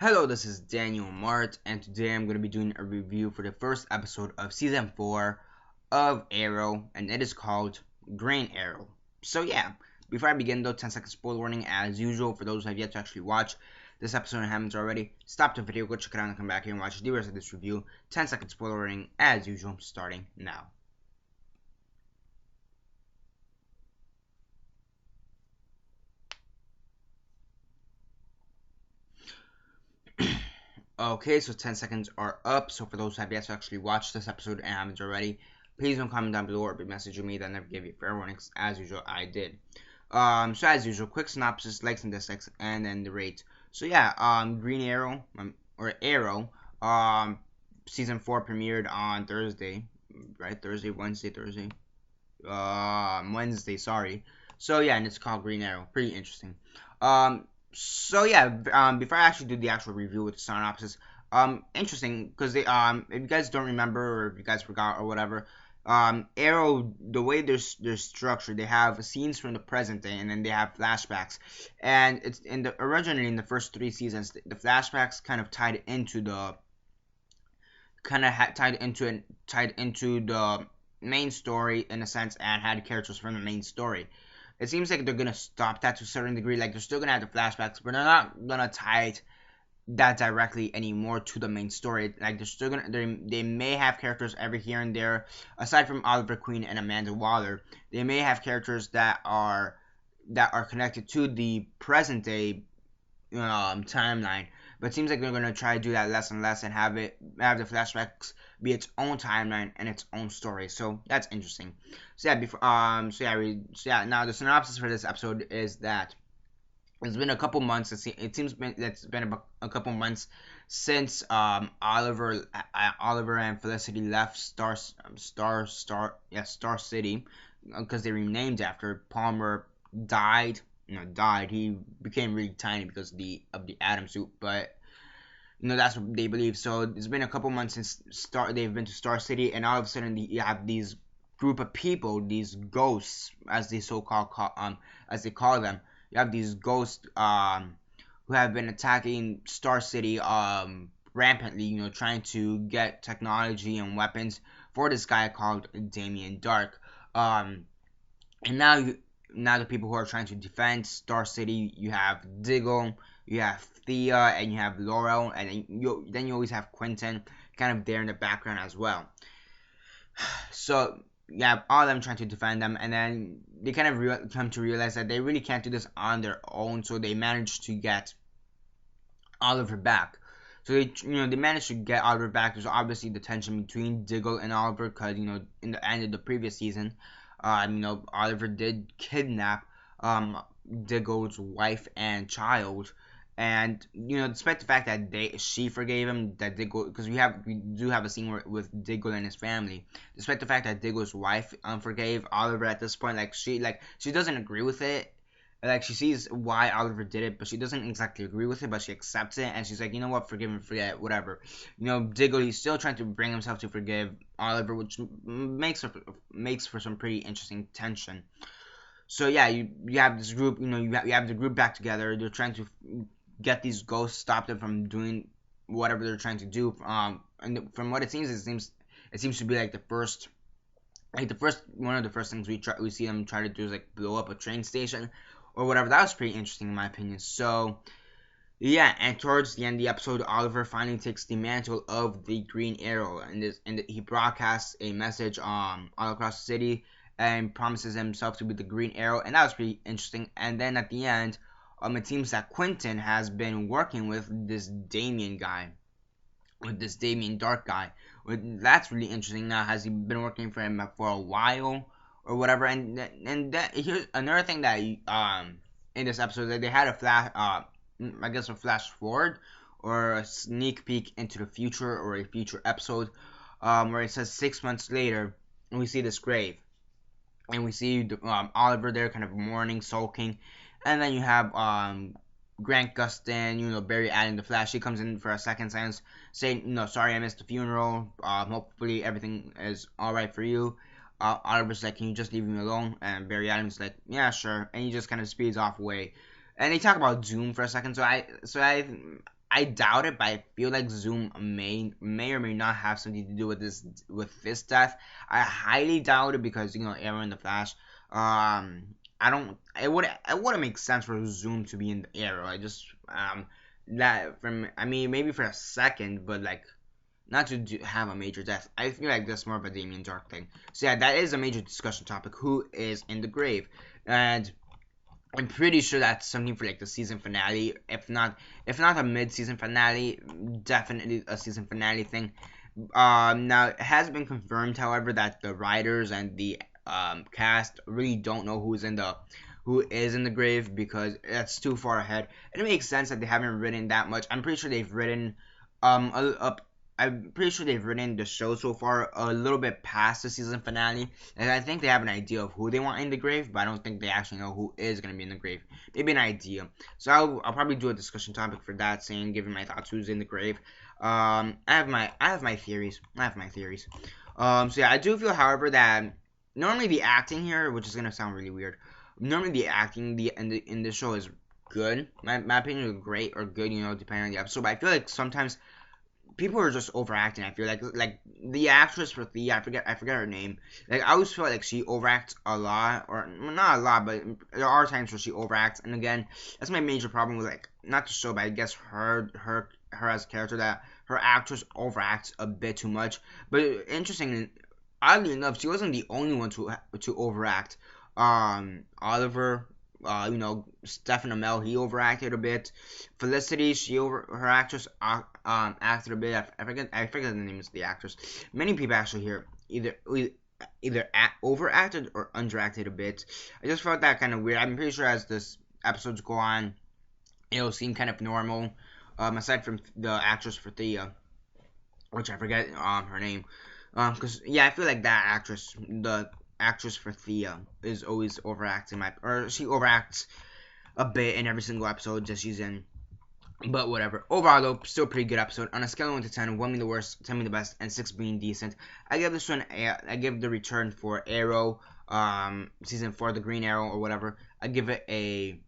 Hello, this is Daniel Mart, and today I'm going to be doing a review for the first episode of Season 4 of Arrow, and it is called Green Arrow. So yeah, before I begin though, 10-second spoiler warning as usual for those who have yet to actually watch this episode and haven't already. Stop the video, go check it out and come back here and watch the rest of this review. 10-second spoiler warning as usual, starting now. Okay, so 10 seconds are up. So for those who have yet to actually watch this episode and haven't already, please don't comment down below or be messaging me. That never gave you fair warnings. As usual, I did. So as usual, quick synopsis, likes and dislikes, and then the rate. So yeah, Green Arrow, or Arrow, season 4 premiered on Thursday, right? Wednesday. Wednesday, sorry. So yeah, and it's called Green Arrow. Pretty interesting. So yeah, before I actually do the actual review with the synopsis, interesting because if you guys don't remember or if you guys forgot or whatever, Arrow, the way they're structured, they have scenes from the present day and then they have flashbacks, and it's originally in the first 3 seasons, the flashbacks kind of tied into the main story in a sense and had characters from the main story. It seems like they're gonna stop that to a certain degree. Like they're still gonna have the flashbacks, but they're not gonna tie it that directly anymore to the main story. Like they're still gonna they may have characters every here and there, aside from Oliver Queen and Amanda Waller. They may have characters that are connected to the present day timeline. But it seems like they're gonna try to do that less and less and have the flashbacks be its own timeline and its own story. So that's interesting. So now the synopsis for this episode is that it's been a couple months. It seems it's been a couple months since Oliver and Felicity left Star City because they renamed after Palmer died. Died. He became really tiny because of the Atom suit, but that's what they believe. So it's been a couple months since they've been to Star City, and all of a sudden you have these group of people, these ghosts, as they as they call them. You have these ghosts who have been attacking Star City rampantly, trying to get technology and weapons for this guy called Damian Dahrk. And now the people who are trying to defend Star City, you have Diggle, you have Thea, and you have Laurel, and then you always have Quentin kind of there in the background as well. So you have all of them trying to defend them, and then they kind of come to realize that they really can't do this on their own, so they manage to get Oliver back. So they managed to get Oliver back. There's obviously the tension between Diggle and Oliver, because in the end of the previous season, Oliver did kidnap Diggle's wife and child, and despite the fact that she forgave him, that Diggle, because we do have a scene with Diggle and his family, despite the fact that Diggle's wife forgave Oliver at this point, she doesn't agree with it. Like, she sees why Oliver did it, but she doesn't exactly agree with it, but she accepts it, and she's like, you know what, forgive and forget, whatever. Diggle, he's still trying to bring himself to forgive Oliver, which makes for some pretty interesting tension. So yeah, you have this group, you have the group back together. They're trying to get these ghosts, stop them from doing whatever they're trying to do. And from what it seems to be like one of the first things we see them try to do is like blow up a train station or whatever. That was pretty interesting in my opinion. So yeah, and towards the end of the episode, Oliver finally takes the mantle of the Green Arrow, and he broadcasts a message all across the city and promises himself to be the Green Arrow, and that was pretty interesting. And then at the end, it seems that Quentin has been working with this Damian Dahrk guy. That's really interesting. Now, has he been working for him for a while or whatever? And that, here's another thing that in this episode, that they had a flash forward or a sneak peek into the future, or a future episode, where it says 6 months later, and we see this grave, and we see Oliver there, kind of mourning, sulking, and then you have Grant Gustin, Barry Allen, the Flash. He comes in for a second sentence, saying, sorry I missed the funeral. Hopefully everything is all right for you. Oliver's like, can you just leave me alone? And Barry Allen's like, yeah, sure. And he just kind of speeds off away. And they talk about Doom for a second. So I doubt it, but I feel like Zoom may or may not have something to do with this death. I highly doubt it because Arrow and the Flash. I don't. It wouldn't make sense for Zoom to be in the Arrow. I just that from I mean maybe for a second, but like not to have a major death. I feel like that's more of a Damian Dahrk thing. So yeah, that is a major discussion topic. Who is in the grave? And I'm pretty sure that's something for like the season finale. If not a mid-season finale, definitely a season finale thing. Now it has been confirmed, however, that the writers and the cast really don't know who is in the grave because that's too far ahead. And it makes sense that they haven't written that much. I'm pretty sure they've written I'm pretty sure they've written the show so far a little bit past the season finale, and I think they have an idea of who they want in the grave, but I don't think they actually know who is going to be in the grave. Maybe an idea. So I'll probably do a discussion topic for that, saying giving my thoughts who's in the grave. I have my theories. So yeah, I do feel, however, that normally the acting here, which is gonna sound really weird, normally the acting in the show is good. My opinion is great or good, depending on the episode. But I feel like sometimes people are just overacting. I feel like the actress for Thea, I forget her name. Like I always feel like she overacts a lot, or not a lot, but there are times where she overacts. And again, that's my major problem with like not the show, but I guess her as a character, that her actress overacts a bit too much. But interesting, oddly enough, she wasn't the only one to overact. Oliver, Stephen Amell, he overacted a bit. Felicity, her actress acted a bit. I forget the name of the actress. Many people actually here either overacted or underacted a bit. I just felt that kind of weird. I'm pretty sure as this episodes go on, it'll seem kind of normal. Aside from the actress for Thea, which I forget her name. Because yeah, I feel like that actress, the actress for Thea, is always overacting or she overacts a bit in every single episode that she's in. But whatever. Overall, though, still a pretty good episode. On a scale of 1 to 10, 1 being the worst, 10 being the best, and 6 being decent, I give this one I give the return for Arrow, season 4, the Green Arrow or whatever. I give it an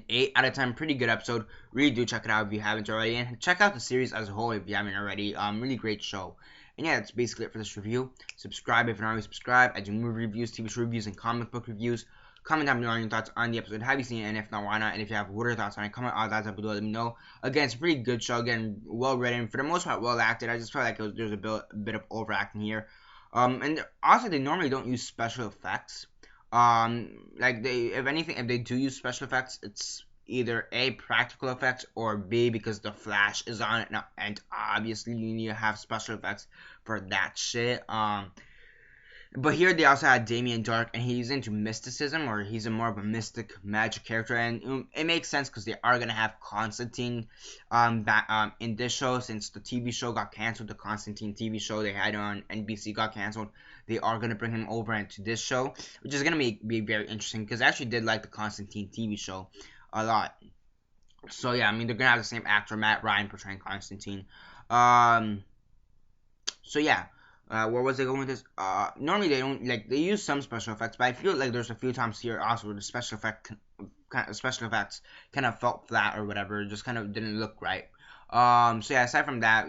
8 out of 10. Pretty good episode. Really do check it out if you haven't already, and check out the series as a whole if you haven't already. Really great show. And yeah, that's basically it for this review. Subscribe if you're not already subscribed. I do movie reviews, TV show reviews, and comic book reviews. Comment down below your thoughts on the episode. Have you seen it? And if not, why not? And if you have, what are your thoughts on it? Comment all that down below. Let me know. Again, it's a pretty good show. Again, well written. For the most part, well acted. I just felt like there's a bit of overacting here. And also, they normally don't use special effects. Like if they do use special effects, it's either A, practical effects, or B, because the Flash is on it now, and obviously you need to have special effects for that shit. But here they also had Damian Dahrk, and he's into mysticism, or he's more of a mystic magic character, and it makes sense because they are gonna have Constantine, in this show, since the TV show got canceled. The Constantine TV show they had on NBC got canceled. They are gonna bring him over into this show, which is gonna be very interesting because I actually did like the Constantine TV show a lot. So yeah, I mean they're gonna have the same actor, Matt Ryan, portraying Constantine. So yeah. Where was I going with this? Normally they don't they use some special effects, but I feel like there's a few times here also where the special effects kind of felt flat or whatever, it just kind of didn't look right. So yeah, aside from that,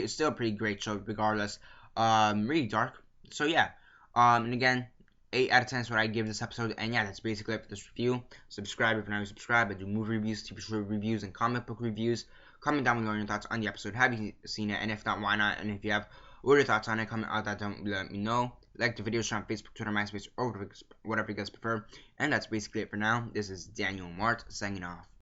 still a pretty great show regardless. Really dark. So yeah. And again, 8 out of 10 is what I give this episode, and yeah, that's basically it for this review. Subscribe if you're not subscribed. I do movie reviews, TV show reviews, and comic book reviews. Comment down below your thoughts on the episode. Have you seen it? And if not, why not? And if you have, what are your thoughts on it? Comment out that down, let me know. Like the video, share on Facebook, Twitter, MySpace, or whatever you guys prefer. And that's basically it for now. This is Daniel Mart signing off.